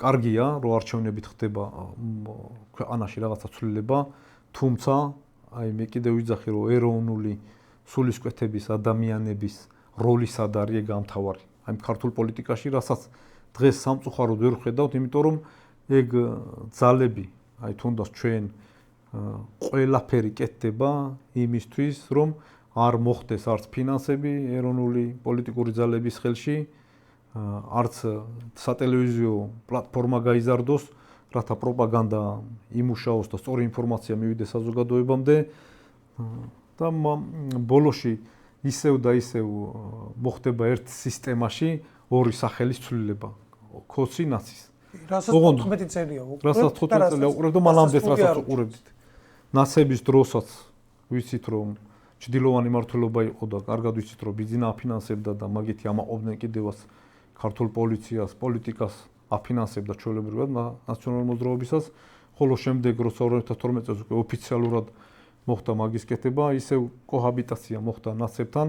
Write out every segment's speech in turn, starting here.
კარგია, რომ არჩევნებით ხდება ქვეყანაში რაღაცა ცვლილება, თუმცა აი მე კიდევ ვიძახი, რომ ეროვნული სულისკვეთების ადამიანების როლი სად არის ეგ ამთავარი. აი ქართულ პოლიტიკაში, რასაც დღეს სამწუხაროდ ვერ ვხედავთ, იმიტომ რომ ეგ ძალები, აი თუნდაც ჩვენ ყველაფერი კეთდება იმისთვის, რომ არ მოხდეს არც ფინანსები ეროვნული პოლიტიკური ძალების ხელში, არც სატელევიზიო პლატფორმა გაიზარდოს, რათა პროპაგანდა იმუშაოს და სწორი ინფორმაცია მივიდეს საზოგადოებამდე და ბოლოში ისევ და ისევ მოხდება ერთ სისტემაში ორი სახელის ცვლილება, ქოსი ნაცის. რასაც 15 წელია უყურებთ. რასაც 15 წელია უყურებთ და მანამდეც რასაც უყურებთ. ნაცების დროსაც ვიცით რომ ჭდილოვანი მმართველობა იყო და კარგად ვიცით რომ ბიძინა აფინანსებდა და მაგითი ამაყობდნენ კიდევაც ქართულ პოლიციას, პოლიტიკას აფინანსებდა ჩვეულებრივად ნაციონალურ მოძრაობისას, ხოლო შემდეგ როცა 2012 წელს უკვე ოფიციალურად მოხდა მაგის კეთება, ისევ კოჰაბიტაცია მოხდა ნაცებთან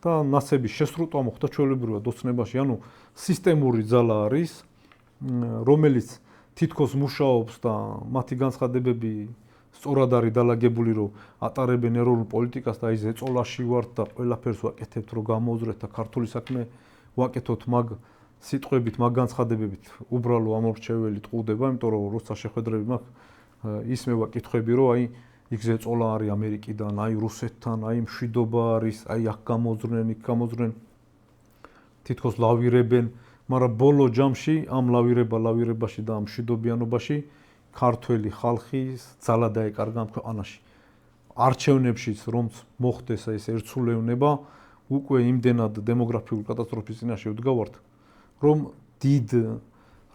და ნაცების შესრუტვა მოხდა ჩვეულებრივად ოცნებაში, ანუ სისტემური ძალა არის, რომელიც თითქოს მუშაობს და მათი განცხადებები სწორად არის დალაგებული, რომ ატარებენ ეროვნულ პოლიტიკას და აი ზეწოლაში ვართ და ყველაფერს ვაკეთებთ, რომ გამოუძვრეთ და ქართული საქმე ვაკეთოთ მაგ სიტყვებით, მაგ განცხადებებით უბრალო ამორჩეველი ტყუდება, იმიტომ რომ როცა შეხვედრები მაქვს, ისმევა კითხვები, რომ აი იქ ზეწოლა არის ამერიკიდან, აი რუსეთთან, აი მშვიდობა არის, აი აქ გამოძვრნენ, იქ გამოძვრნენ. თითქოს ლავირებენ, მაგრამ ბოლო ჯამში ამ ლავირებაში და ამ მშვიდობიანობაში ქართველი ხალხის ძალა დაეკარგა ამ ქვეყანაში. არჩევნებშიც რომც მოხდეს ეს ერთსულევნება, უკვე იმდენად დემოგრაფიული კატასტროფის წინაშე ვდგავართ, რომ დიდ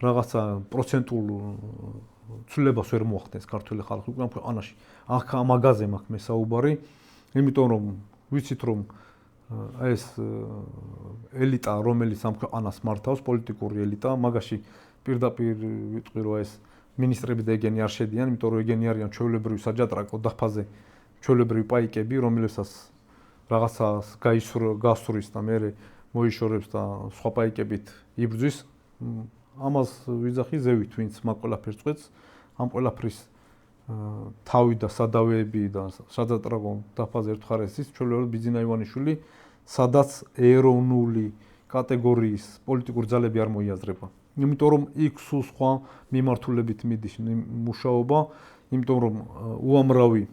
რაღაცა პროცენტულ ცვლილებას ვერ მოახდენს ქართველი ხალხი უკვე ამ ქვეყანაში. აქ ამაგაზე მაქვს მე საუბარი, იმიტომ რომ ვიცით რომ ეს ელიტა, რომელიც ამ ქვეყანას მართავს, პოლიტიკური ელიტა, მაგაში პირდაპირ ვიტყვი რომ ეს მინისტრები და ეგენი არ შედიან, იმიტომ რომ ეგენი არიან ჩვეულებრივი საჯატრაკო დაფაზე, ჩვეულებრივი პაიკები, რომელსაც რაღაცას გასწვრის და მე მოიშორებს და სხვა პაიკებით იბრძვის. ამას ვიძახი ზევით, ვინც მაგ ყველაფერს წვეთს, ამ ყველაფრის თავი და სადავეები და საჯატრაკო დაფაზე ერთხარეს ის ჩვეულებრივად ბიძინა ივანიშვილი, სადაც ეროვნული კატეგორიის პოლიტიკური ძალები არ მოიაზრება. იმიტომ რომ იქ სულ სხვა მიმართულებით მიდის მუშაობა, იმიტომ რომ უამრავი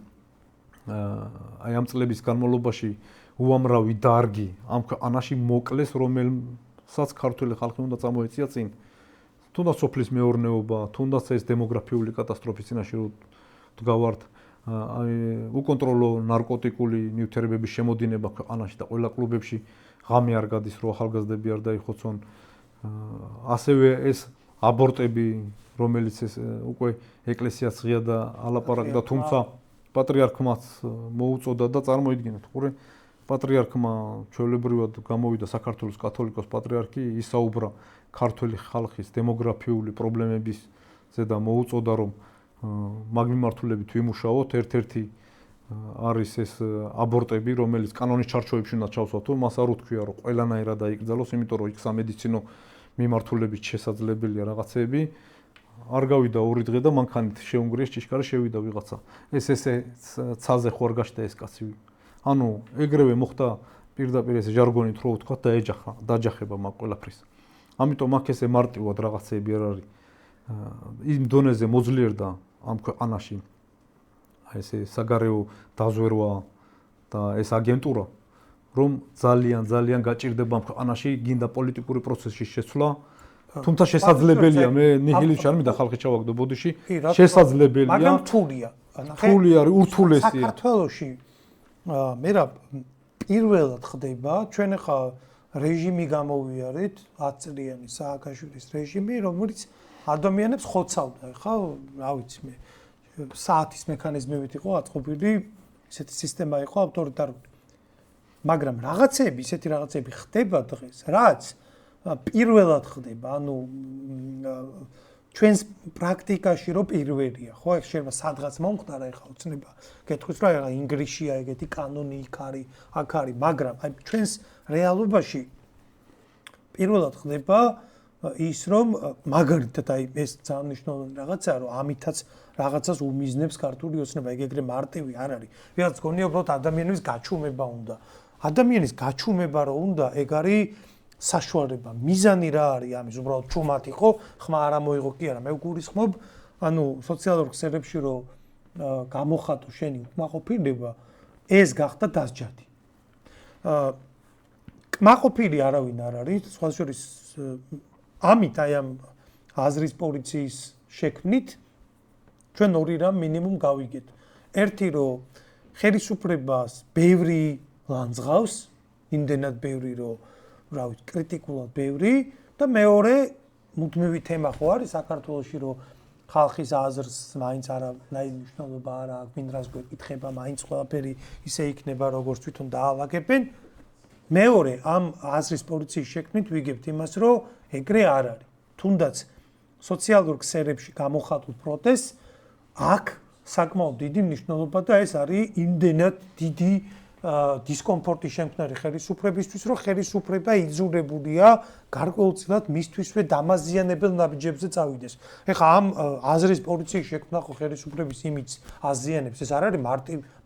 აი ამ წლების განმავლობაში უამრავი დარგი ამ ქვეყანაში მოკლეს, რომელსაც ქართული ხალხი უნდა წამოეწია წინ. თუნდაც სოფლის მეურნეობა, თუნდაც ეს დემოგრაფიული კატასტროფის წინაშე ვდგავართ, აი უკონტროლო ნარკოტიკული ნივთიერებების შემოდინება ქვეყანაში და ყველა კლუბებში ღამე არ გადის, რომ ახალგაზრდები არ დაიხოცონ. ასევე ეს აბორტები, რომელიც ეს უკვე ეკლესიაც ღია და ალაპარაკდა, თუმცა პატრიარქმაც მოუწოდა და წარმოიდგინეთ, ყურე პატრიარქმა ჩვეულებრივად გამოვიდა საქართველოს კათოლიკოს პატრიარქი, ისაუბრა ქართული ხალხის დემოგრაფიული პრობლემებისზე და მოუწოდა რომ მაგ მიმართულებით ვიმუშაოთ, ერთ-ერთი არის ეს აბორტები, რომელიც კანონის ჩარჩოებში უნდა ჩავსვათო, მას არ უთქვია რომ ყველანაირად აიკრძალოს, იმიტომ რომ იქ სამედიცინო მიმართულებით შესაძლებელია რაღაცეები. არ გავიდა 2 დღე და მანქანით შეუნგრიეს ჭიშკარი, შევიდა ვიღაცა. ესე ცაზე ხო არ გაჩნდა ეს კაცი. ანუ ეგრევე მოხდა პირდაპირ ეს ჟარგონით რო ვთქვა და დაჯახება მაგ ყველაფრის. ამიტომ აქ ესე მარტივად რაღაცეები არ არის. იმ დონეზე მოძლიერდა ამ ქვეყანაში ეს საგარეო დაზვერვა და ეს აგენტურა, რომ ძალიან გაჭირდება ამ ქვეყანაში გინდა პოლიტიკური პროცესის შეცვლა. თუმცა შესაძლებელია, მე ნიჰილიზმში არ მინდა ხალხი ჩავაგდო ბოდიში, შესაძლებელია. მაგრამ რთულია. რთული არის, ურთულესია. საქართველოში მერა პირველად ხდება, ჩვენ ახლა რეჟიმი გამოვიარეთ, 10 წლიანი სააკაშვილის რეჟიმი, რომელიც ადამიანებს ხოცავდა, ხა, რა ვიცი მე, საათის მექანიზმებით იყო აწყობილი, ესეთი სისტემა იყო ავტორიტარული. მაგრამ რაღაცები, ისეთი რაღაცები ხდება დღეს, რაც პირველად ხდება, ანუ ჩვენს პრაქტიკაში რო პირველია, ხო, ეს შეიძლება სადღაც მომხდარა, ეხლა უცნება გეტყვის რა, ეხლა ინგლისშია ეგეთი კანონი იქ არის, აქ არის, მაგრამ აი ჩვენს რეალობაში პირველად ხდება ის რომ მაგალითად აი ეს ძალიან მნიშვნელოვანი რაღაცაა რომ ამითაც რაღაცას უმიზნებს ქართული ოცნება ეგ ეგრე მარტივი არ არის ვიღაც გონია უბრალოდ ადამიანის გაჩუმება უნდა ადამიანის გაჩუმება რო უნდა ეგ არის საშუალება მიზანი რა არის ამის უბრალოდ ჩუმად იყო ხმა არ მოიღო კი არა მე გულისხმობ ანუ სოციალურ ქსელებში რო გამოხატო შენი უკმაყოფილება ეს გახდა დასჯადი კმაყოფილი არავინ არ არის სხვა შორის ამით აი ამ აზრის პოლიციის შექმნით ჩვენ ორი რამ მინიმუმ გავიგეთ. ერთი რომ ხელისუფლებას ბევრი ლანძღავს, იმდენად ბევრი რომ რა ვიცი, კრიტიკულად ბევრი და მეორე მუდმივი თემა ხო არის საქართველოში რომ ხალხის აზრს მაინც არანაირი მნიშვნელობა არ აქვს, ვინ რას გვეკითხება, მაინც ყველაფერი ისე იქნება როგორც თვითონ დაალაგებენ. მეორე ამ აზრის პოლიციის შექმნით ვიგებთ იმას, რომ ეგრე არ არის. თუნდაც სოციალურ ქსელებში გამოხატულ პროტესტს აქ საკმაოდ დიდი მნიშვნელობა და ეს არის იმდენად დიდი დისკომფორტის შემქმნელი ხელისუფლებისთვის, რომ ხელისუფლება იძულებულია გარკვეულწილად მისთვისვე დამაზიანებელ ნაბიჯებზე წავიდეს. ეხლა ამ აზრის პოლიციის შექმნა ხო ხელისუფლების იმიჯს აზიანებს, ეს არ არის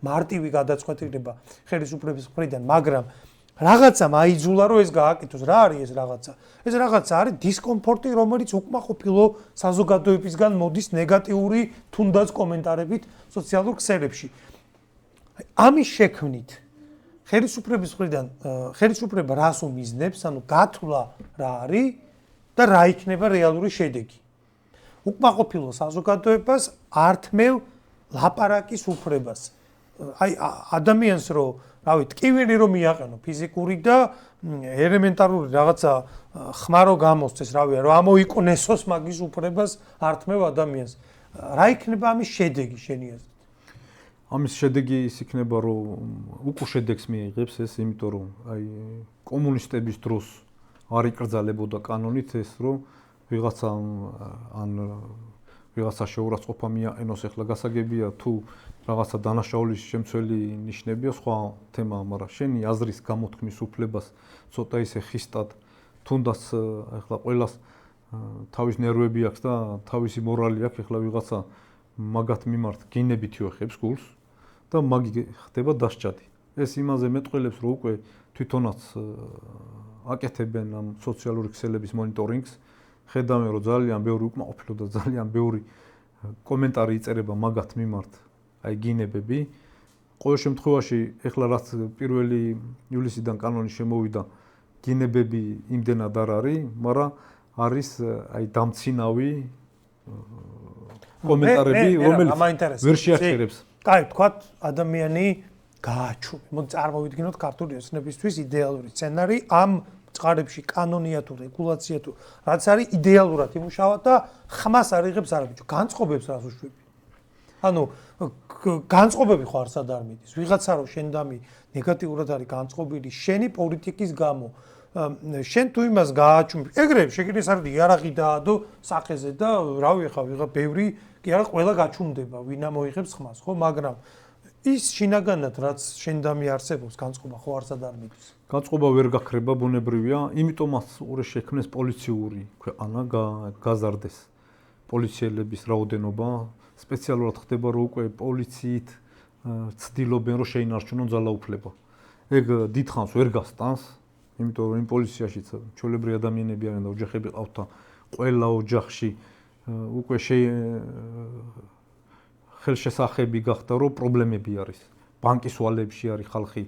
მარტივი გადაწყვეტილება ხელისუფლების მხრიდან, მაგრამ რაღაცამ აიძულა რომ ეს გააკეთოს. რა არის ეს რაღაცა? ეს რაღაცა არის დისკომფორტი, რომელიც უკმაყოფილო საზოგადოებისგან მოდის ნეგატიური თუნდაც კომენტარებით სოციალურ ქსელებში. ამის შექმნით ხელისუფლების მხრიდან ხელისუფლება რას უმიზნებს, ანუ გათვლა რა არის და რა იქნება რეალური შედეგი. უკმაყოფილო საზოგადოებას ართმევ ლაპარაკის უფლებას. აი ადამიანს რო რავი, ტკივილი რომ მიაყენო ფიზიკური და ელემენტარული რაღაცა ხმარო გამოსცეს, რავი, რომ ამოიკონესოს მაგის უფლებას ართმევ ადამიანს. რა იქნება ამის შედეგი შენი აზრით? ამის შედეგი ის იქნება, რომ უკუ შედეგს მიიღებს ეს, იმიტომ რომ აი კომუნისტების დროს არ იკრძალებოდა კანონით ეს, რომ ვიღაცა ან ვიღაცა შეურაცხყოფა მიაყენოს, ეხლა გასაგებია თუ რაღაცა დანაშაულის შემცველი ნიშნებია სხვა თემაა, მაგრამ შენი აზრის გამოთქმის უფლებას ცოტა ისე ხისტად თუნდაც ეხლა ყველას თავის ნერვები აქვს და თავისი მორალი აქვს, ეხლა ვიღაცა მაგათ მიმართ გინებით იუეხებს გულს და მაგი ხდება დასჯადი. ეს იმაზე მეტყველებს, რომ უკვე თვითონაც აკეთებენ ამ სოციალური ქსელების მონიტორინგს. ხედავენ, რომ ძალიან ბევრი უკმაყოფილო და ძალიან ბევრი კომენტარი იწერება მაგათ მიმართ. აი გინებები. ყოველ შემთხვევაში, ეხლა რაც 1 ივლისიდან კანონი შემოვიდა, გინებები იმდენად არ არის, მაგრამ არის აი დამცინავი კომენტარები, რომელიც ვერ შეახერებს. კაი, თქვათ ადამიანი გააჩუme. მოდი წარმოვიდგინოთ ქართული ოცნებისთვის იდეალური სცენარი ამ წყარებში კანონია თუ რეგულაცია თუ რაც არის იდეალურად იმუშავა და ხმას არ იღებს არაბიჯო. განწყობებს რას უშვები. ანუ განწყობები ხო არსად არ მიდის. ვიღაცა რო შენდამი ნეგატიურად არის განწყობილი შენი პოლიტიკის გამო. შენ თუ იმას გააჩუმებ, ეგრე შეგიძლია საერთოდ იარაღი დაადო სახეზე და რავი ხა ვიღა ბევრი კი არა ყველა გაჩუმდება, ვინ ამოიღებს ხმას, ხო, მაგრამ ის შინაგანად რაც შენდამი არსებობს, განწყობა ხო არსად არ მიდის. განწყობა ვერ გაქრება, ბუნებრივია, იმიტომაც უყურე შექმნეს პოლიციური ქვეყანა, გაზარდეს პოლიციელების რაოდენობა, სპეციალურად ხდება რომ უკვე პოლიციით ცდილობენ რომ შეინარჩუნონ ძალაუფლება. ეგ დიდხანს ვერ გასტანს, იმიტომ რომ იმ პოლიციაშიც ჩვეულებრივი ადამიანები არიან და ოჯახები ყავთ და ყველა ოჯახში უკვე ხელშესახები გახდა რომ პრობლემები არის. ბანკის ვალებში არის ხალხი,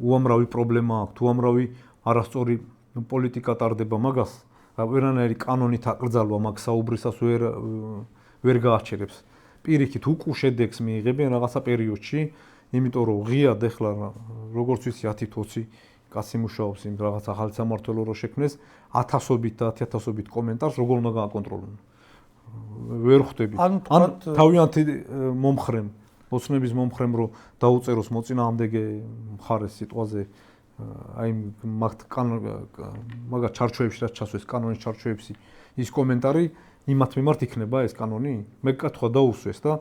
უამრავი პრობლემა აქვს, უამრავი არასწორი პოლიტიკა ტარდება მაგას, ვერანაირი კანონით აკრძალვა მაგ საუბრისას ვერ გააჩერებს. პირიქით უკუ შედეგს მიიღებენ რაღაცა პერიოდში, იმიტომ რომ ღიად ეხლა როგორც ვიცი 10-20 კაცი მუშაობს იმ რაღაც ახალი სამმართველო რო შექმნეს, 1000-ობით და 10000-ობით კომენტარს როგორ უნდა გააკონტროლონ. ვერ ხვდები. ან თავიანთი მომხრემ, ოცნების მომხრემ რო დაუწეროს მოწინააღმდეგე მხარეს სიტყვაზე აი მაგა ჩარჩოებში რაც ჩასვეს კანონის ჩარჩოებში ის კომენტარი იმათ მიმართ იქნება ეს კანონი? მე კითხვა დაუსვეს და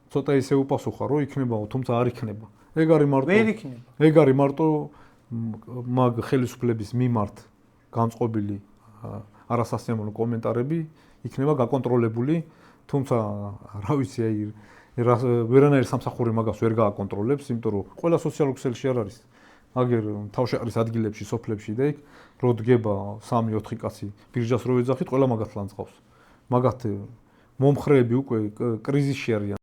ცოტა ისე უპასუხა რომ იქნებაო, თუმცა არ იქნება. ეგ არის მარტო ვერ იქნება. ეგ არის მარტო მაგ ხელისუფლების მიმართ განწყობილი არასასიამოვნო კომენტარები იქნება გაკონტროლებული, თუმცა რა ვიცი, ვერანაირი სამსახური მაგას ვერ გააკონტროლებს, იმიტომ რომ ყველა სოციალურ ქსელში არ არის. აგერ თავში არის ადგილებში, სოფლებში და იქ რო დგება 3-4 კაცი ბირჟას რო ეძახით, ყველა მაგათ ლანძღავს. მაგათ მომხრეები უკვე კრიზისში არიან.